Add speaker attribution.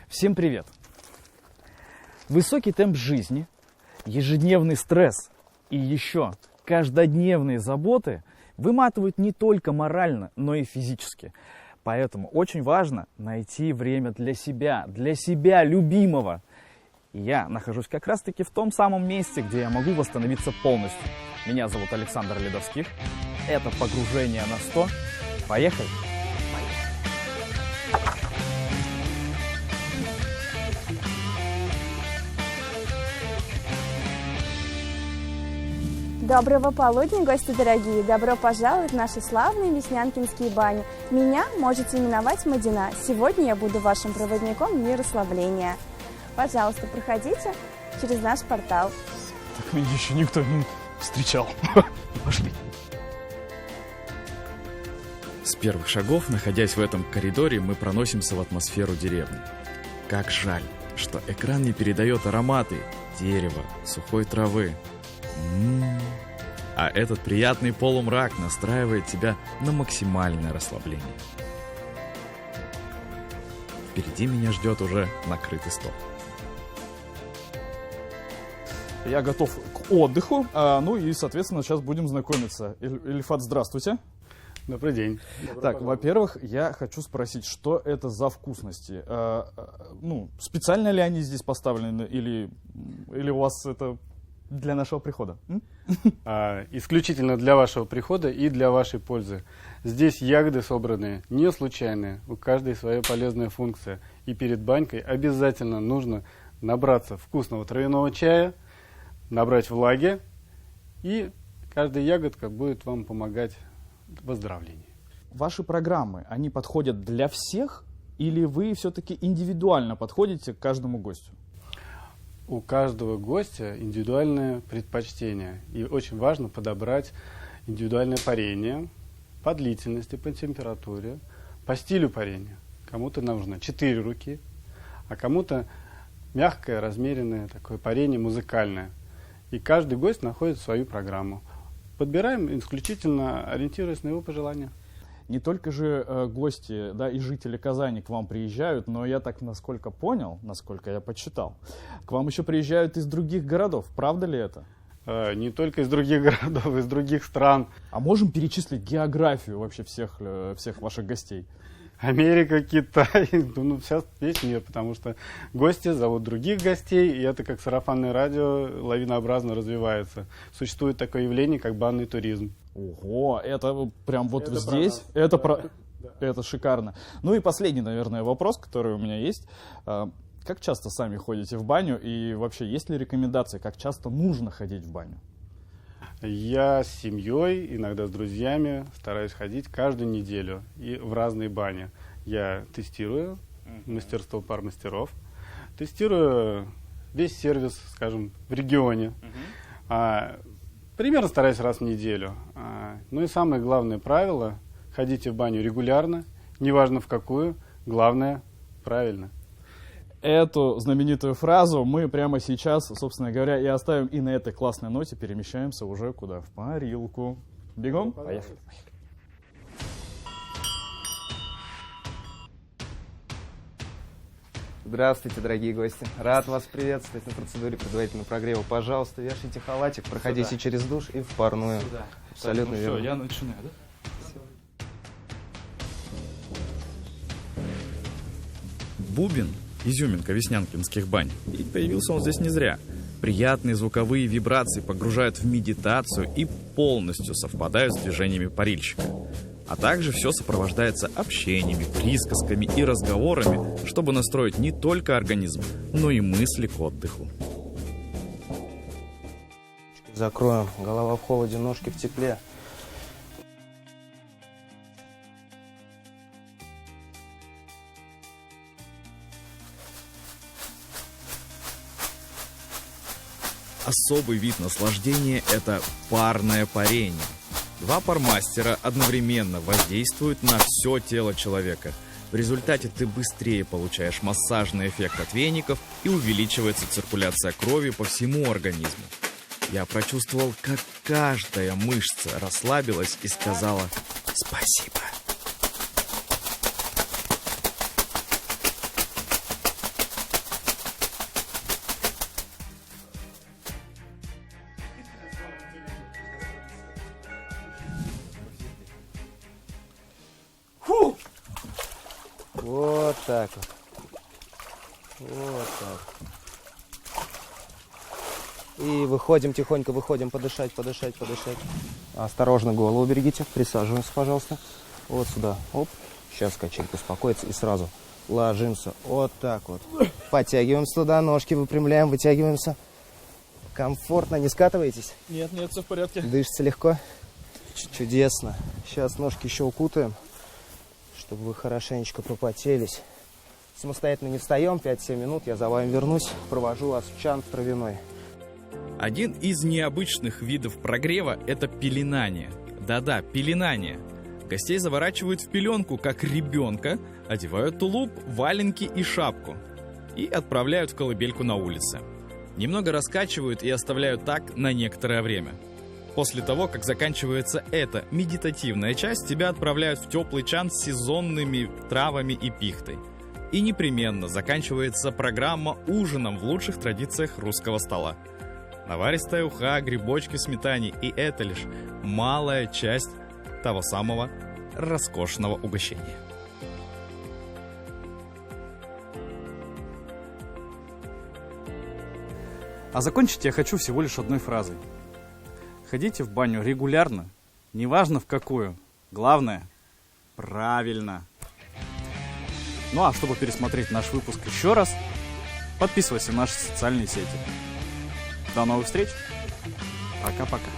Speaker 1: Всем привет! Высокий темп жизни, ежедневный стресс и еще каждодневные заботы выматывают не только морально, но и физически. Поэтому очень важно найти время для себя любимого. И я нахожусь как раз-таки в том самом месте, где я могу восстановиться полностью. Меня зовут Александр Ледовских. Это погружение на 100. Поехали!
Speaker 2: Доброго полудня, гости дорогие! Добро пожаловать в наши славные Веснянкинские бани. Меня можете именовать Мадина. Сегодня я буду вашим проводником в мир расслабления. Пожалуйста, проходите через наш портал.
Speaker 1: Так меня еще никто не встречал. Пошли.
Speaker 3: С первых шагов, находясь в этом коридоре, мы проносимся в атмосферу деревни. Как жаль, что экран не передает ароматы дерева, сухой травы. А этот приятный полумрак настраивает тебя на максимальное расслабление. Впереди меня ждет уже накрытый стол.
Speaker 1: Я готов к отдыху, ну и, соответственно, сейчас будем знакомиться. Ильфат, здравствуйте.
Speaker 4: Добрый день.
Speaker 1: Так, во-первых, я хочу спросить, что это за вкусности? Специально ли они здесь поставлены или у вас это для нашего прихода?
Speaker 4: Исключительно для вашего прихода и для вашей пользы. Здесь ягоды собранные не случайные, у каждой своя полезная функция. И перед банькой обязательно нужно набраться вкусного травяного чая, набрать влаги, и каждая ягодка будет вам помогать в выздоровлении.
Speaker 1: Ваши программы, они подходят для всех или вы все-таки индивидуально подходите к каждому гостю?
Speaker 4: У каждого гостя индивидуальное предпочтение. И очень важно подобрать индивидуальное парение по длительности, по температуре, по стилю парения. Кому-то нужно 4 руки, а кому-то мягкое, размеренное такое парение музыкальное. И каждый гость находит свою программу. Подбираем исключительно ориентируясь на его пожелания.
Speaker 1: Не только же гости, да, и жители Казани к вам приезжают, но я так, насколько понял, насколько я почитал, к вам еще приезжают из других городов. Правда ли это?
Speaker 4: Не только из других городов, из других стран.
Speaker 1: А можем перечислить географию вообще всех ваших гостей?
Speaker 4: Америка, Китай, сейчас весь мир, потому что гости зовут других гостей, и это как сарафанное радио лавинообразно развивается. Существует такое явление, как банный туризм.
Speaker 1: Ого, это прям вот
Speaker 4: это
Speaker 1: здесь, это шикарно. Ну и последний, наверное, вопрос, который у меня есть. Как часто сами ходите в баню и вообще есть ли рекомендации, как часто нужно ходить в баню?
Speaker 4: Я с семьей, иногда с друзьями стараюсь ходить каждую неделю и в разные бани. Я тестирую мастерство пар мастеров, тестирую весь сервис, скажем, в регионе. Примерно стараюсь раз в неделю. Ну и самое главное правило – ходите в баню регулярно, неважно в какую, главное – правильно.
Speaker 1: Эту знаменитую фразу мы прямо сейчас, собственно говоря, и оставим. И на этой классной ноте перемещаемся уже куда? В парилку. Бегом? Поехали.
Speaker 5: Здравствуйте, дорогие гости. Рад вас приветствовать на процедуре предварительного прогрева. Пожалуйста, вешайте халатик, проходите
Speaker 1: Сюда.
Speaker 5: Через душ и в парную.
Speaker 1: Сюда.
Speaker 5: Абсолютно
Speaker 1: Так,
Speaker 5: верно.
Speaker 1: Все, я начинаю, да?
Speaker 3: Бубен – изюминка веснянкинских бань. И появился он здесь не зря. Приятные звуковые вибрации погружают в медитацию и полностью совпадают с движениями парильщика. А также все сопровождается общениями, присказками и разговорами, чтобы настроить не только организм, но и мысли к отдыху.
Speaker 5: Закроем. Голова в холоде, ножки в тепле.
Speaker 3: Особый вид наслаждения – это парное парение. Два пармастера одновременно воздействуют на все тело человека. В результате ты быстрее получаешь массажный эффект от веников и увеличивается циркуляция крови по всему организму. Я прочувствовал, как каждая мышца расслабилась и сказала «спасибо».
Speaker 5: Вот так вот. Вот так. И выходим тихонько, выходим, подышать. Осторожно, голову берегите. Присаживаемся, пожалуйста. Вот сюда. Оп. Сейчас качелька успокоится и сразу ложимся. Вот так вот. Подтягиваемся туда, ножки выпрямляем, вытягиваемся. Комфортно, не скатываетесь?
Speaker 1: Нет, все в порядке.
Speaker 5: Дышится легко? Чудесно. Сейчас ножки еще укутаем, чтобы вы хорошенечко пропотелись. Самостоятельно не встаем, 5-7 минут, я за вами вернусь, провожу вас в чан травяной.
Speaker 3: Один из необычных видов прогрева – это пеленание. Да-да, пеленание. Гостей заворачивают в пеленку, как ребенка, одевают тулуп, валенки и шапку и отправляют в колыбельку на улице. Немного раскачивают и оставляют так на некоторое время. После того, как заканчивается эта медитативная часть, тебя отправляют в теплый чан с сезонными травами и пихтой. И непременно заканчивается программа ужином в лучших традициях русского стола. Наваристая уха, грибочки в сметане, и это лишь малая часть того самого роскошного угощения.
Speaker 1: А закончить я хочу всего лишь одной фразой. Ходите в баню регулярно, неважно в какую. Главное, правильно. Ну а чтобы пересмотреть наш выпуск еще раз, подписывайся на наши социальные сети. До новых встреч. Пока-пока.